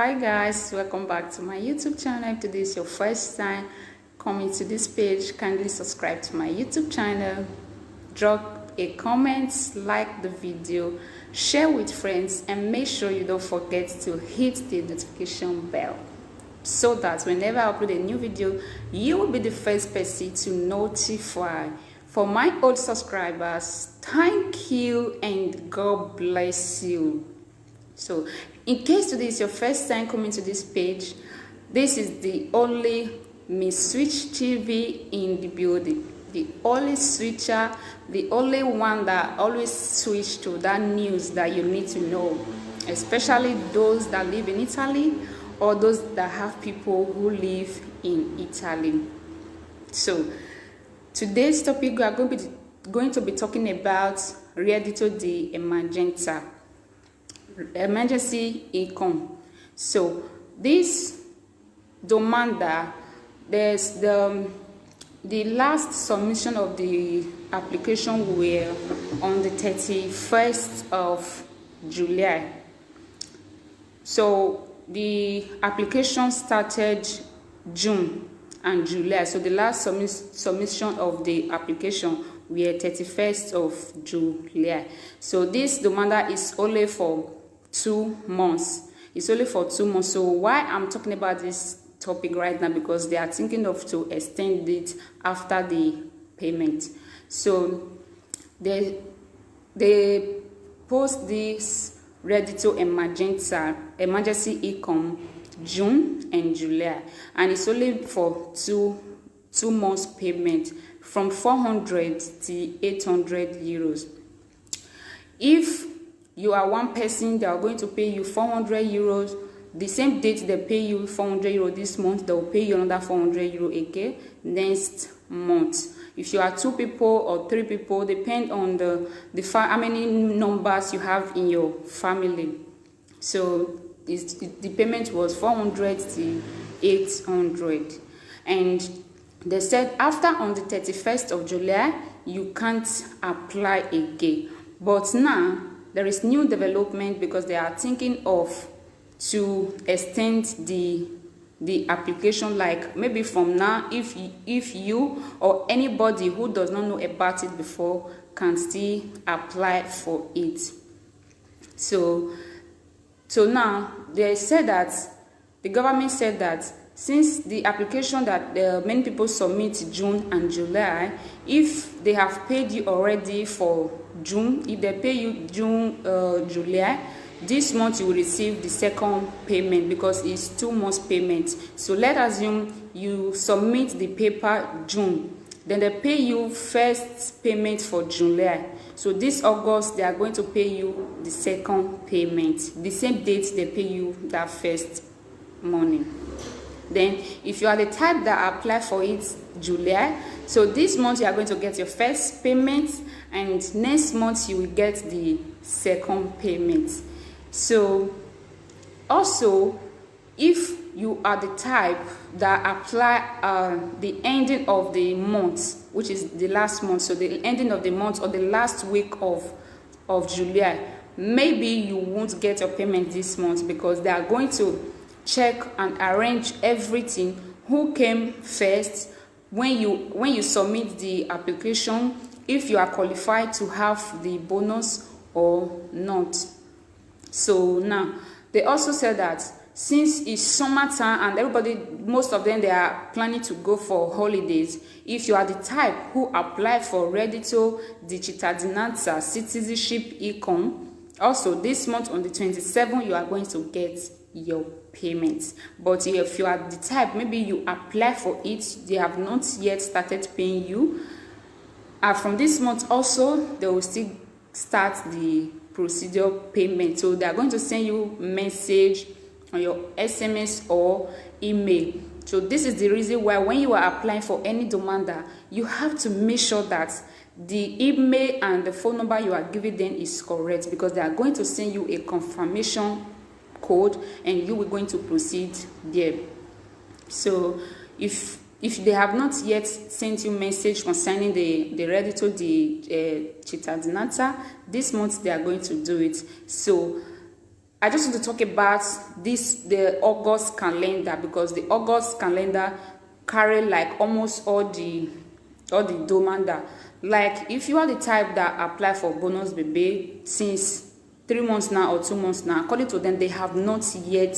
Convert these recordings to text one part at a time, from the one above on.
Hi guys, welcome back to my YouTube channel. If today is your first time coming to this page, kindly subscribe to my YouTube channel, drop a comment, like the video, share with friends, and make sure you don't forget to hit the notification bell so that whenever I upload a new video, you will be the first person to notify. For my old subscribers, thank you and God bless you. So in case today is your first time coming to this page, this is the only Miss Switch TV in the building, the only switcher, the only one that always switch to that news that you need to know, especially those that live in Italy or those that have people who live in Italy. So today's topic, we are going to be talking about Reddito di emergency income. So this domanda, there's the last submission of the application were on the 31st of July. So the application started June and July. So the last submission of the application were 31st of July. So this domanda is only for 2 months. It's only for 2 months. So why I'm talking about this topic right now, because they are thinking of to extend it after the payment. So they post this Reddito emergency income June and July, and it's only for two months payment from 400 to 800 euros. If you are one person, they are going to pay you 400 euros. The same date they pay you 400 euros this month, they will pay you another 400 euros again next month. If you are 2 people or 3 people, depend on how many numbers you have in your family. So the payment was 400 to 800, and they said after on the 31st of July you can't apply again. But now there is new development, because they are thinking of to extend the application, like maybe from now, if you or anybody who does not know about it before can still apply for it. So now they said that the government said that since the application that many people submit June and July, if they have paid you already for June, if they pay you June, July, this month you will receive the second payment, because it's 2 months payment. So let's assume you submit the paper June, then they pay you first payment for July. So this August they are going to pay you the second payment, the same date they pay you that first money. Then if you are the type that apply for it July, so this month you are going to get your first payment, and next month you will get the second payment. So also, if you are the type that apply the ending of the month, which is the last month, so the ending of the month or the last week of July, maybe you won't get your payment this month, because they are going to check and arrange everything, who came first when you submit the application, if you are qualified to have the bonus or not. So now they also said that since it's summertime and most of them, they are planning to go for holidays, if you are the type who apply for Reddito di Cittadinanza citizenship income, also this month on the 27th you are going to get your payment. But if you are the type, maybe you apply for it, they have not yet started paying you, from this month also they will still start the procedure payment. So they are going to send you message on your SMS or email. So this is the reason why when you are applying for any domanda, you have to make sure that the email and the phone number you are giving them is correct, because they are going to send you a confirmation code and you are going to proceed there. So if they have not yet sent you message concerning the Reddito di Cittadinanza, this month they are going to do it. So I just want to talk about the August calendar, because the August calendar carry like almost all the domanda. Like if you are the type that apply for bonus baby since 3 months now or 2 months now, according to them, they have not yet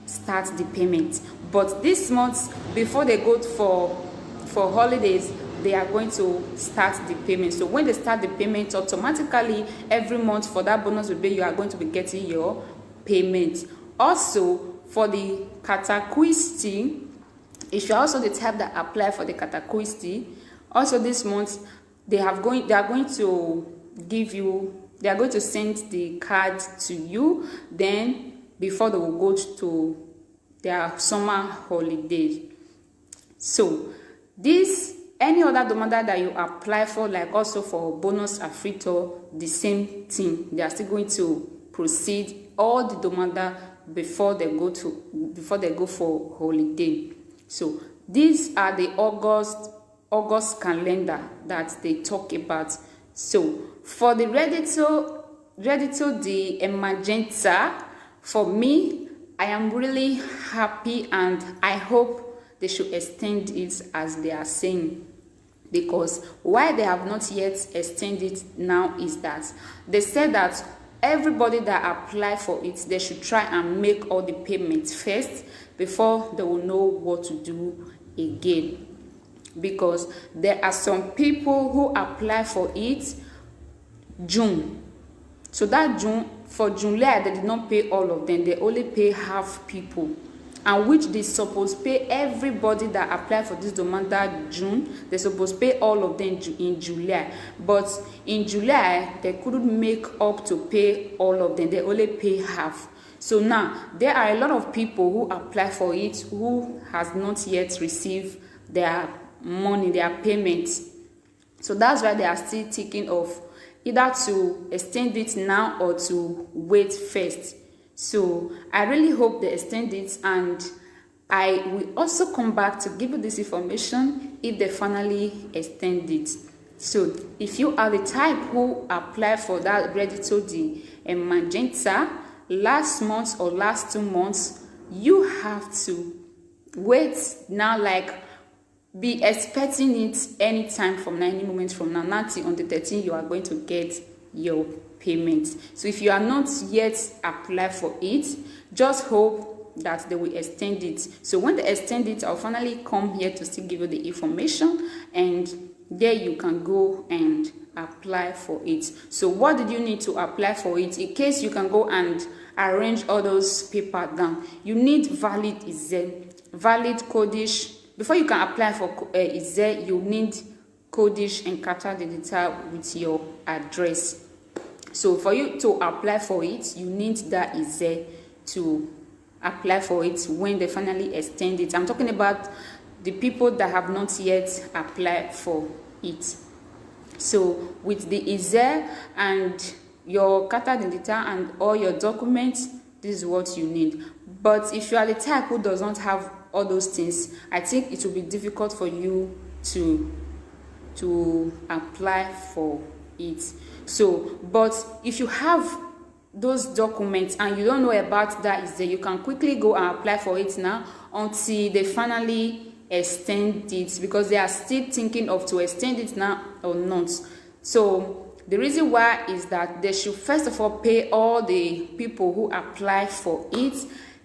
start the payment. But this month, before they go for holidays, they are going to start the payment. So when they start the payment, automatically every month for that bonus baby, you are going to be getting your payment. Also for the Katakuisti, if you are also the type that apply for the Katakuisti, also this month they are going to send the card to you, then before they will go to their summer holiday. So any other domanda that you apply for, like also for bonus afrito, the same thing, they are still going to proceed all the domanda before they go for holiday. So these are the August calendar that they talk about. So for the ready to the magenta, for me, I am really happy, and I hope they should extend it as they are saying. Because why they have not yet extended now is that they said that everybody that apply for it, they should try and make all the payments first before they will know what to do again. Because there are some people who apply for it June. So that June, for July, they did not pay all of them. They only pay half people, and which they supposed pay everybody that applied for this domanda June. They supposed pay all of them in July. But in July, they couldn't make up to pay all of them. They only pay half. So now, there are a lot of people who apply for it who has not yet received their money, their payments. So that's why they are still thinking of either to extend it now or to wait first. So I really hope they extend it, and I will also come back to give you this information if they finally extend it. So if you are the type who apply for that ready to the magenta last month or last 2 months, you have to wait now, like be expecting it anytime from 90 moments from now. Until on the 13th, you are going to get your payment. So if you are not yet applied for it, just hope that they will extend it. So when they extend it, I'll finally come here to still give you the information, and there you can go and apply for it. So what did you need to apply for it? In case you can go and arrange all those paper down, you need valid valid codish. Before you can apply for you need codish and Carta Digital with your address. So for you to apply for it, you need that to apply for it when they finally extend it. I'm talking about the people that have not yet applied for it. So with the and your Carta Digital and all your documents, this is what you need. But if you are the type who does not have all those things, I think it will be difficult for you to apply for it. So, but if you have those documents and you don't know about that, you can quickly go and apply for it now until they finally extend it, because they are still thinking of to extend it now or not. So the reason why is that they should first of all pay all the people who apply for it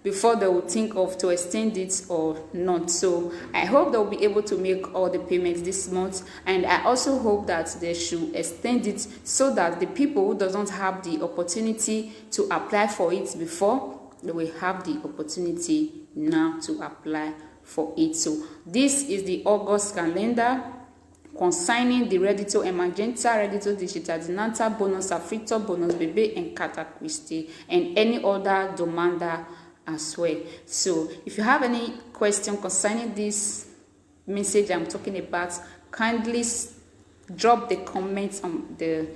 before they will think of to extend it or not. So I hope they'll be able to make all the payments this month, and I also hope that they should extend it so that the people who doesn't have the opportunity to apply for it before, they will have the opportunity now to apply for it. So this is the August calendar concerning the Reddito and Magenta, Reddito Digital Dinanta, Bonus Afrito, Bonus Bebe, and Katakuisti, and any other domanda as well. So if you have any question concerning this message I'm talking about, kindly drop the comments on the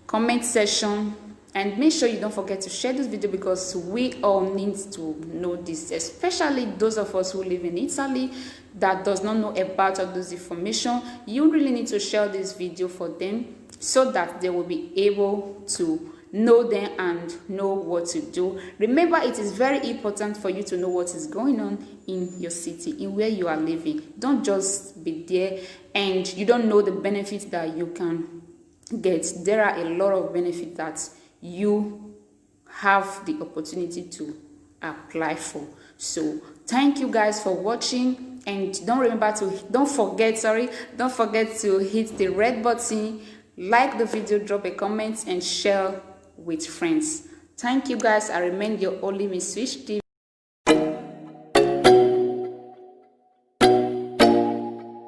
comment section, and make sure you don't forget to share this video, because we all need to know this, especially those of us who live in Italy that does not know about all this information. You really need to share this video for them so that they will be able to know them and know what to do. Remember, it is very important for you to know what is going on in your city, in where you are living. Don't just be there and you don't know the benefits that you can get. There are a lot of benefits that you have the opportunity to apply for. So thank you guys for watching, and don't forget to hit the red button, like the video, drop a comment and share with friends. Thank you guys. I remain your only Miss Switch TV.